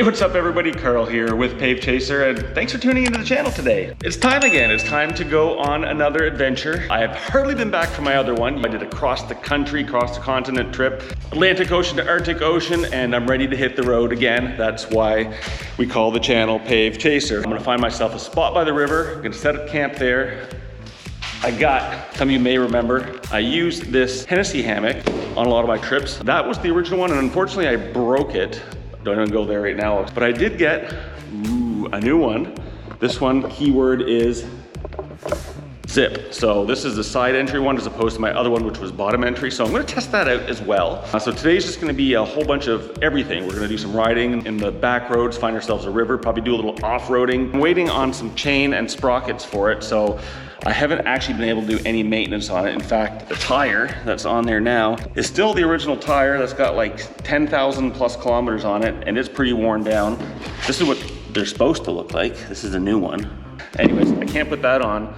Hey, what's up everybody? Carl here with Pave Chaser, and thanks for tuning into the channel today. It's time again. It's time to go on another adventure. I have hardly been back from my other one. I did a cross the country, cross the continent trip, Atlantic Ocean to Arctic Ocean, and I'm ready to hit the road again. That's why we call the channel Pave Chaser. I'm gonna find myself a spot by the river. I'm gonna set up camp there. Some of you may remember, I used this Hennessy hammock on a lot of my trips. That was the original one, and unfortunately I broke it. Don't even go there right now, but I did get a new one. This one, keyword is zip. So this is the side entry one as opposed to my other one, which was bottom entry. So I'm gonna test that out as well. So today's just gonna be a whole bunch of everything. We're gonna do some riding in the back roads, find ourselves a river, probably do a little off-roading. I'm waiting on some chain and sprockets for it. So I haven't actually been able to do any maintenance on it. In fact, the tire that's on there now is still the original tire that's got like 10,000 plus kilometers on it, and it's pretty worn down. This is what they're supposed to look like. This is a new one. Anyways, I can't put that on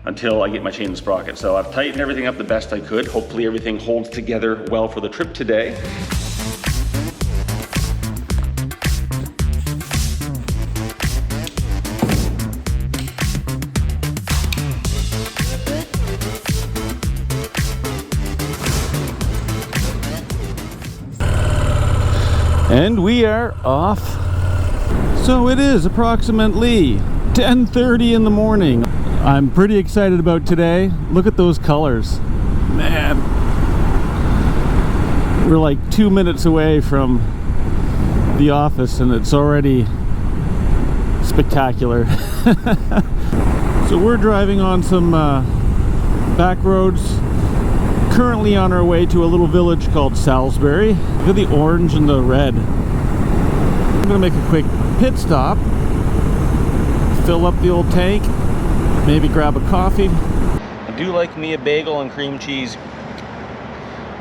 until I get my chain and sprocket. So I've tightened everything up the best I could. Hopefully everything holds together well for the trip today. And we are off. So it is approximately 10:30 in the morning. I'm pretty excited about today. Look at those colors. Man. We're like 2 minutes away from the office and it's already spectacular. So we're driving on some back roads. Currently on our way to a little village called Salisbury. Look at the orange and the red. I'm gonna make a quick pit stop, fill up the old tank, maybe grab a coffee. I do like me a bagel and cream cheese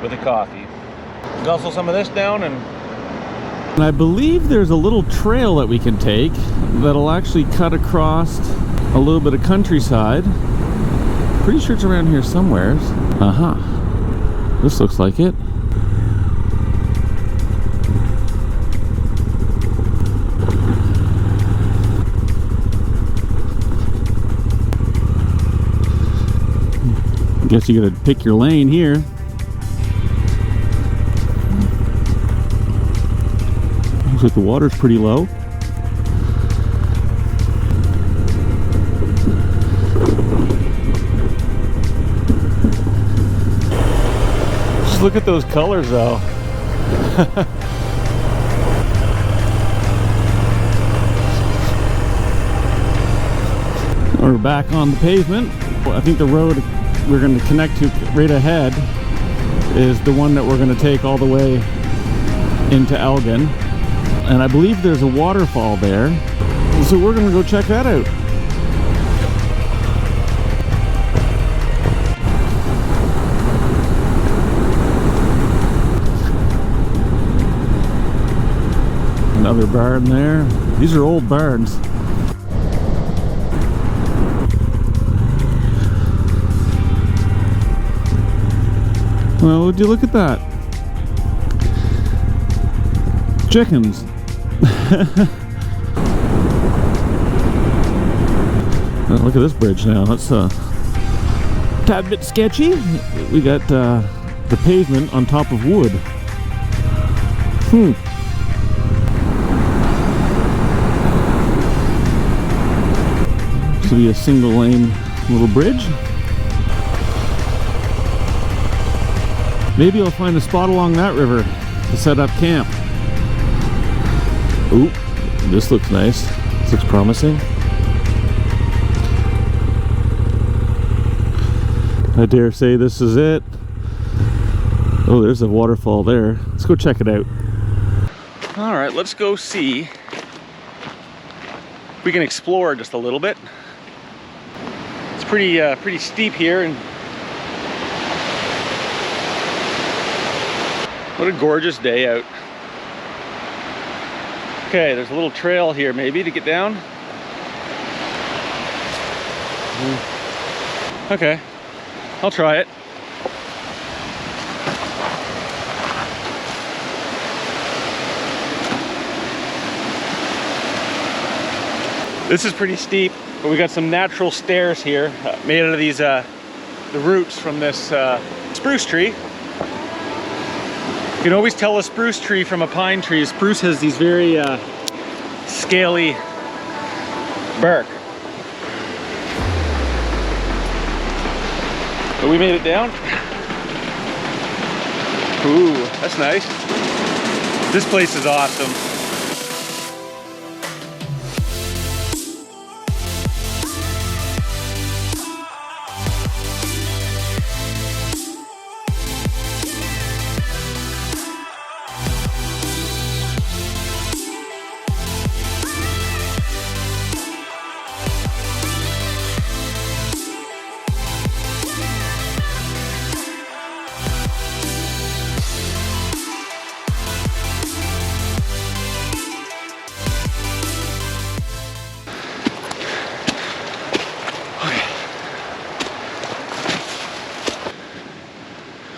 with a coffee. Guzzle some of this down and I believe there's a little trail that we can take that'll actually cut across a little bit of countryside. Pretty sure it's around here somewhere. This looks like it. Guess you gotta pick your lane here. Looks like the water's pretty low. Look at those colors though. We're back on the pavement. I think the road we're going to connect to right ahead is the one that we're going to take all the way into Elgin. And I believe there's a waterfall there. So we're going to go check that out. Another barn there. These are old barns. Well, would you look at that? Chickens. Oh, look at this bridge now. That's a tad bit sketchy. We got the pavement on top of wood. This will be a single lane little bridge. Maybe I'll find a spot along that river to set up camp. Ooh, this looks nice. This looks promising. I dare say this is it. Oh, there's a waterfall there. Let's go check it out. All right, let's go see if we can explore just a little bit. It's pretty steep here, and what a gorgeous day out. Okay, there's a little trail here maybe to get down. Okay, I'll try it. This is pretty steep, but we got some natural stairs here made out of these the roots from this spruce tree. You can always tell a spruce tree from a pine tree. Spruce has these very scaly bark. But we made it down. Ooh, that's nice. This place is awesome.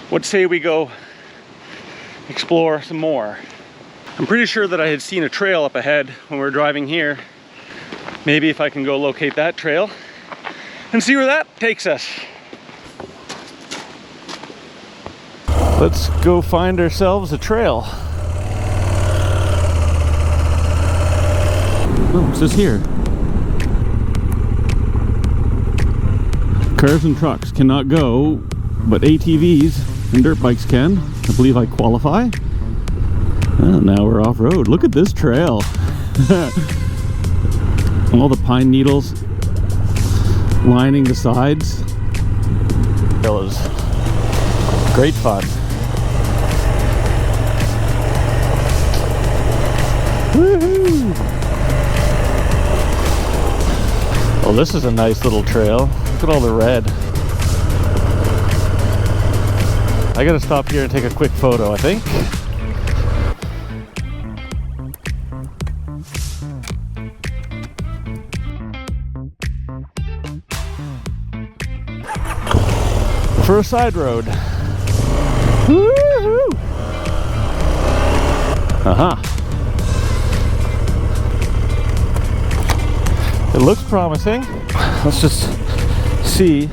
What say we go explore some more? I'm pretty sure that I had seen a trail up ahead when we were driving here. Maybe if I can go locate that trail and see where that takes us. Let's go find ourselves a trail. Oh, what's this here? Cars and trucks cannot go, but ATVs and dirt bikes can. I believe I qualify. Oh, now we're off-road. Look at this trail. All the pine needles lining the sides. It was great fun. Woohoo! Oh, this is a nice little trail. Look at all the red. I gotta stop here and take a quick photo, I think. For a side road. Woo-hoo! It looks promising. Let's just see.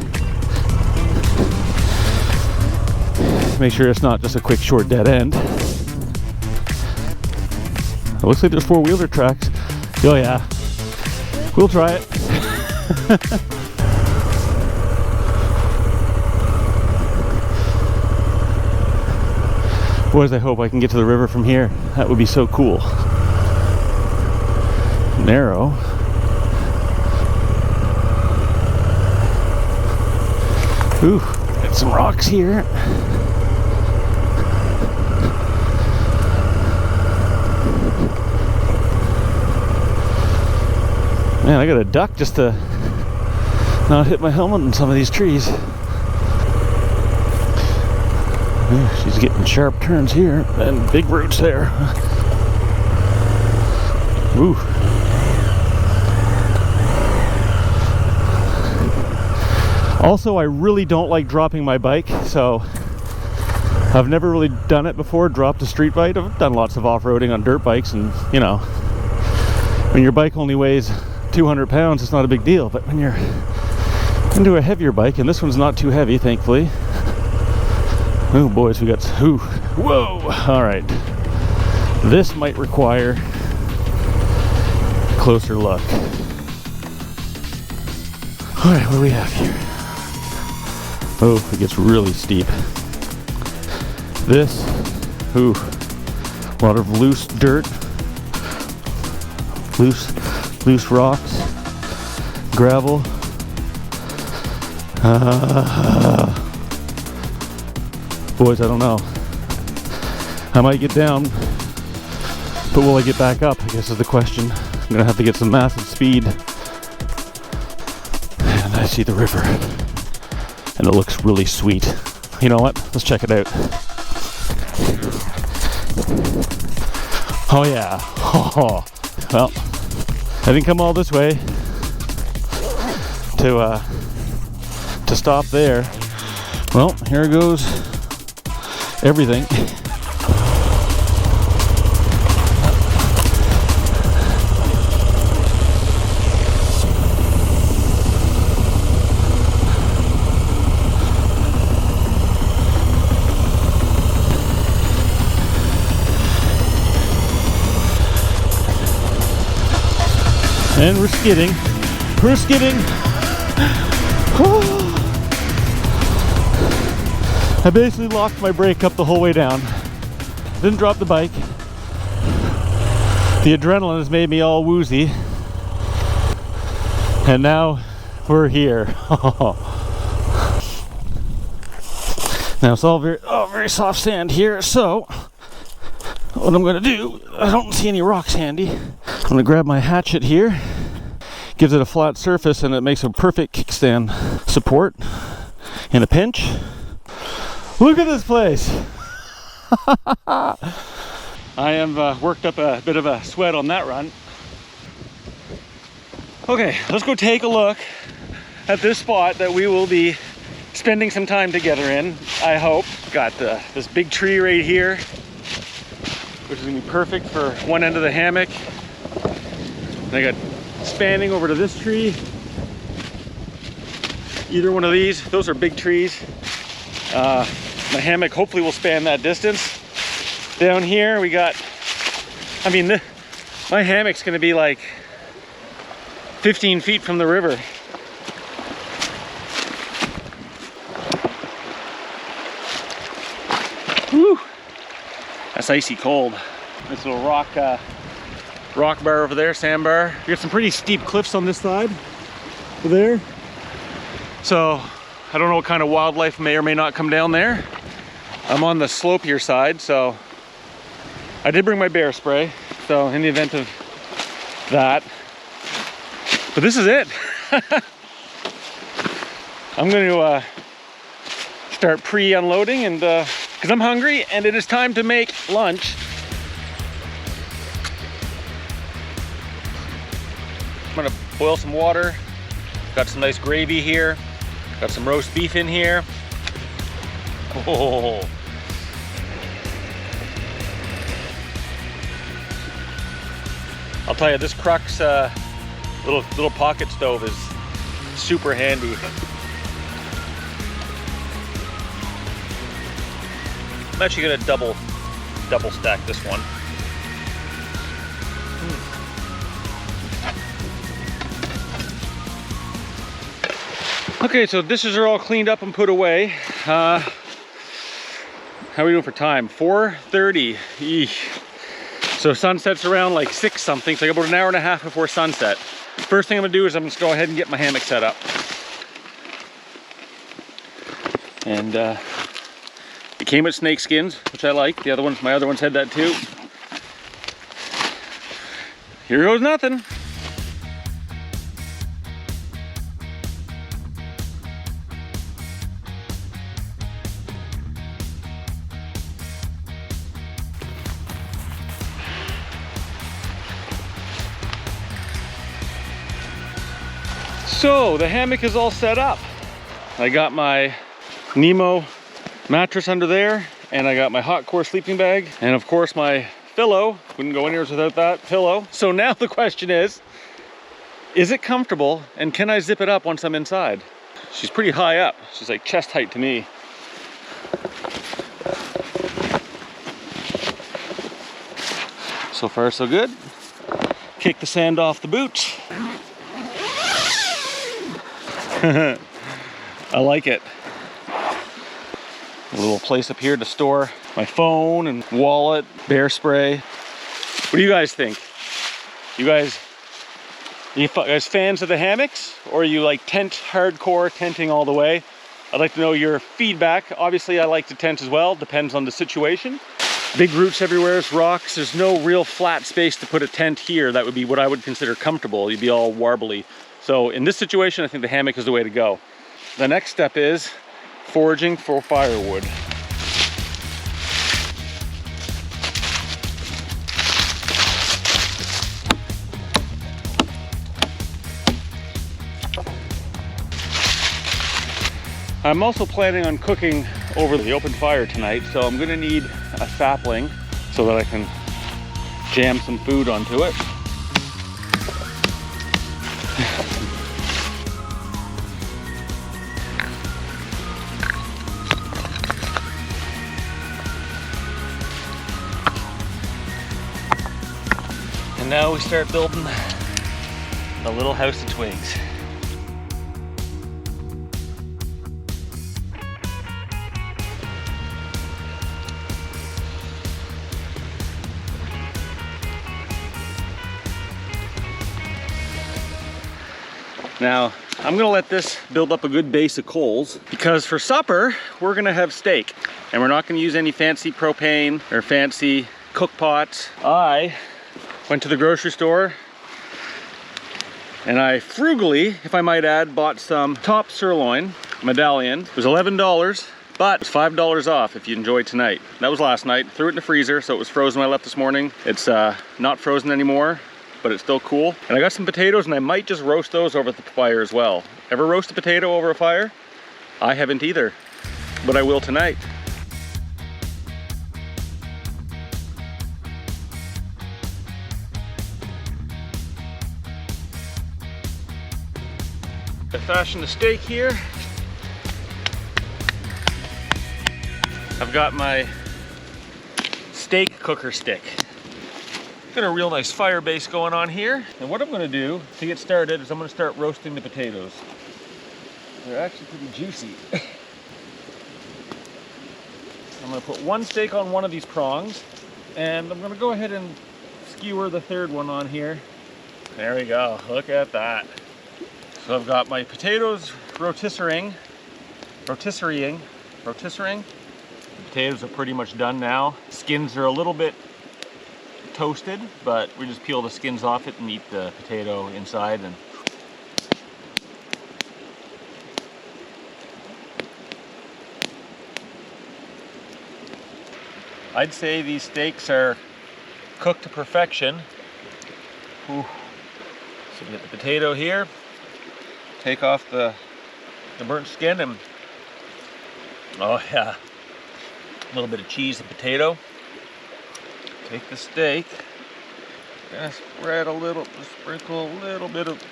Make sure it's not just a quick short dead end. It looks like there's four-wheeler tracks. Oh yeah, we'll try it. Boys, I hope I can get to the river from here. That would be so cool. Narrow. Ooh, got some rocks here. Man, I gotta duck just to not hit my helmet in some of these trees. Ooh, she's getting sharp turns here and big roots there. Ooh. Also, I really don't like dropping my bike, so I've never really done it before, dropped a street bike. I've done lots of off-roading on dirt bikes, and you know, when your bike only weighs 200 pounds, it's not a big deal, but when you're into a heavier bike, and this one's not too heavy, thankfully. Oh boys, we got, ooh, whoa, all right. This might require a closer look. All right, what do we have here? Oh, it gets really steep. This, ooh, a lot of loose dirt, loose rocks, gravel. Boys, I don't know. I might get down, but will I get back up, I guess is the question. I'm gonna have to get some massive speed. And I see the river, and it looks really sweet. You know what? Let's check it out. Oh yeah. Oh. Well, I didn't come all this way to stop there. Well, here goes everything. And we're skidding. We're skidding. I basically locked my brake up the whole way down. Didn't drop the bike. The adrenaline has made me all woozy. And now we're here. Now it's all very soft sand here, so what I'm gonna do, I don't see any rocks handy. I'm gonna grab my hatchet here. Gives it a flat surface and it makes a perfect kickstand support in a pinch. Look at this place. I have worked up a bit of a sweat on that run. Okay, let's go take a look at this spot that we will be spending some time together in, I hope. Got this big tree right here, which is gonna be perfect for one end of the hammock. And I got spanning over to this tree. Either one of those are big trees. My hammock hopefully will span that distance. Down here we got, I mean, my hammock's gonna be like 15 feet from the river. Woo! That's icy cold. This little rock bar over there, sandbar. We got some pretty steep cliffs on this side over there. So I don't know what kind of wildlife may or may not come down there. I'm on the slopier side, so I did bring my bear spray. So in the event of that, but this is it. I'm going to start pre-unloading and because I'm hungry and it is time to make lunch. I'm gonna boil some water. Got some nice gravy here. Got some roast beef in here. Oh. I'll tell you, this Crux little pocket stove is super handy. I'm actually gonna double stack this one. Okay, so dishes are all cleaned up and put away. How are we doing for time? 4:30. Eesh. So sunset's around like 6 something, so I got about an hour and a half before sunset. First thing I'm gonna do is I'm just go ahead and get my hammock set up. And it came with snake skins, which I like. My other ones had that too. Here goes nothing. So the hammock is all set up. I got my Nemo mattress under there, and I got my hot core sleeping bag, and of course my pillow. Wouldn't go anywhere without that pillow. So now the question is it comfortable, and can I zip it up once I'm inside? She's pretty high up. She's like chest height to me. So far so good. Kick the sand off the boots. I like it. A little place up here to store my phone and wallet, bear spray. What do you guys think? You guys fans of the hammocks, or are you like hardcore tenting all the way? I'd like to know your feedback. Obviously I like to tent as well, depends on the situation. Big roots everywhere, there's rocks. There's no real flat space to put a tent here that would be what I would consider comfortable. You'd be all warbly. So in this situation, I think the hammock is the way to go. The next step is foraging for firewood. I'm also planning on cooking over the open fire tonight, so I'm gonna need a sapling so that I can jam some food onto it. And now we start building a little house of twigs. Now, I'm gonna let this build up a good base of coals because for supper, we're gonna have steak. And we're not gonna use any fancy propane or fancy cook pots. I went to the grocery store and I frugally, if I might add, bought some top sirloin medallion. It was $11, but it's $5 off if you enjoy tonight. That was last night. Threw it in the freezer, so it was frozen when I left this morning. It's not frozen anymore, but it's still cool. And I got some potatoes and I might just roast those over the fire as well. Ever roast a potato over a fire? I haven't either, but I will tonight. I fashioned the steak here. I've got my steak cooker stick. Got a real nice fire base going on here. And what I'm gonna do to get started is I'm gonna start roasting the potatoes. They're actually pretty juicy. I'm gonna put one steak on one of these prongs, and I'm gonna go ahead and skewer the third one on here. There we go, look at that. So I've got my potatoes rotisserie-ing. The potatoes are pretty much done now. Skins are a little bit toasted, but we just peel the skins off it and eat the potato inside. And I'd say these steaks are cooked to perfection. Ooh. So we get the potato here, take off the burnt skin, and oh yeah, a little bit of cheese and potato. Take the steak, and sprinkle a little bit of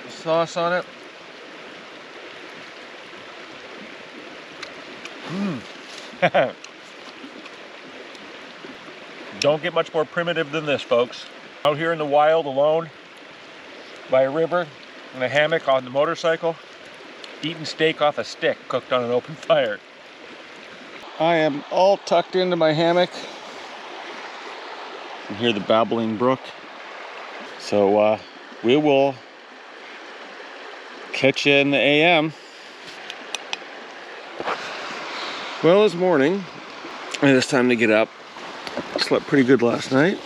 sauce on it. Don't get much more primitive than this, folks. Out here in the wild, alone, by a river, in a hammock on the motorcycle, eating steak off a stick cooked on an open fire. I am all tucked into my hammock. You can hear the babbling brook. So we will catch you in the AM. Well, it's morning, and it's time to get up. Slept pretty good last night.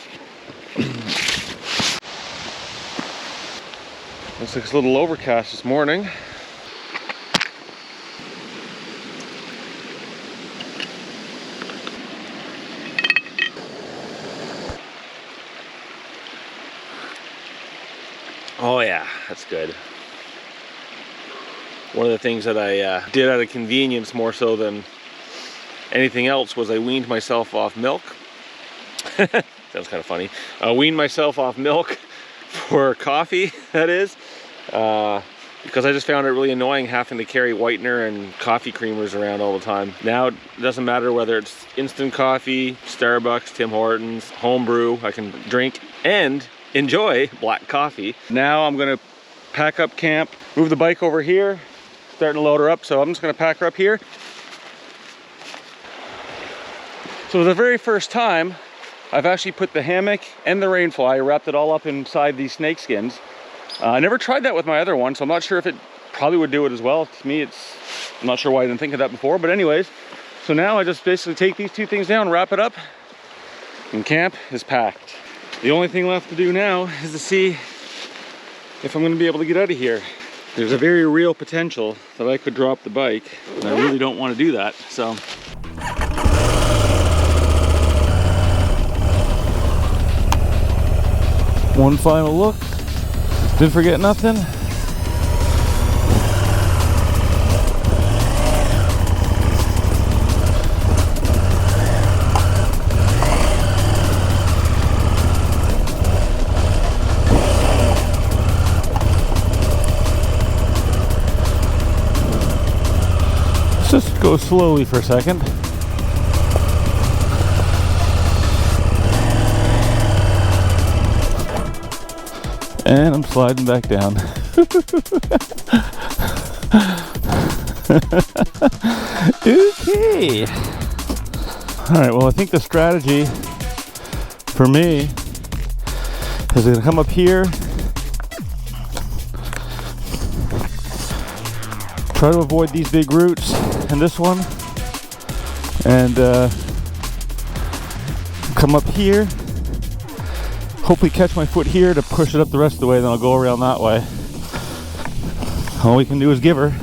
Looks like it's a little overcast this morning. Oh yeah, that's good. One of the things that I did out of convenience more so than anything else was I weaned myself off milk. Sounds kind of funny. I weaned myself off milk for coffee, that is, because I just found it really annoying having to carry whitener and coffee creamers around all the time. Now it doesn't matter whether it's instant coffee, Starbucks, Tim Hortons, home brew, I can drink and enjoy black coffee. Now I'm gonna pack up camp, move the bike over here, starting to load her up, so I'm just gonna pack her up here. So for the very first time, I've actually put the hammock and the rainfly, wrapped it all up inside these snake skins. I never tried that with my other one, so I'm not sure if it probably would do it as well. To me, I'm not sure why I didn't think of that before, but anyways. So now I just basically take these two things down, wrap it up, and camp is packed. The only thing left to do now is to see if I'm gonna be able to get out of here. There's a very real potential that I could drop the bike, and I really don't want to do that, so. One final look. Didn't forget nothing. Let's just go slowly for a second. And I'm sliding back down. Okay. Alright, well I think the strategy for me is going to come up here, try to avoid these big roots and this one, and come up here, hopefully catch my foot here to push it up the rest of the way, then I'll go around that way. All we can do is give her.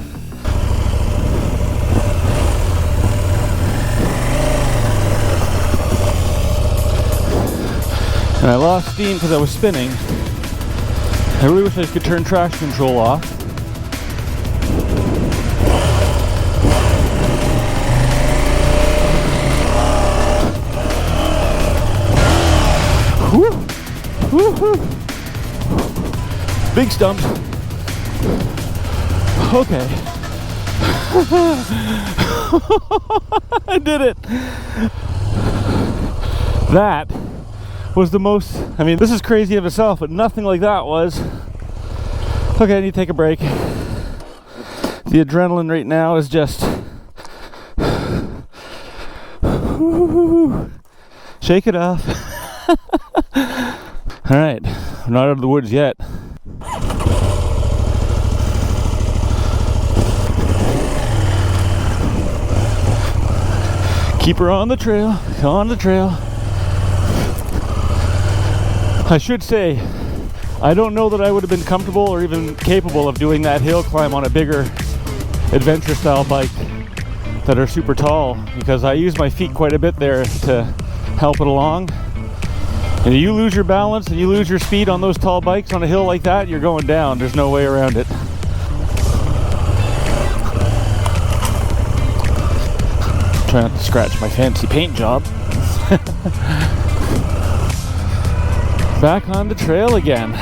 And I lost steam because I was spinning. I really wish I could turn traction control off. Woo! Woo-hoo! Big stumps. Okay. I did it. That was the most, I mean, this is crazy of itself, but nothing like that was. Okay, I need to take a break. The adrenaline right now is just shake it off. All right, I'm not out of the woods yet. Keep her on the trail, on the trail. I should say, I don't know that I would have been comfortable or even capable of doing that hill climb on a bigger adventure style bike that are super tall, because I use my feet quite a bit there to help it along. And you lose your balance and you lose your speed on those tall bikes on a hill like that, you're going down. There's no way around it. Try not to scratch my fancy paint job. Back on the trail again.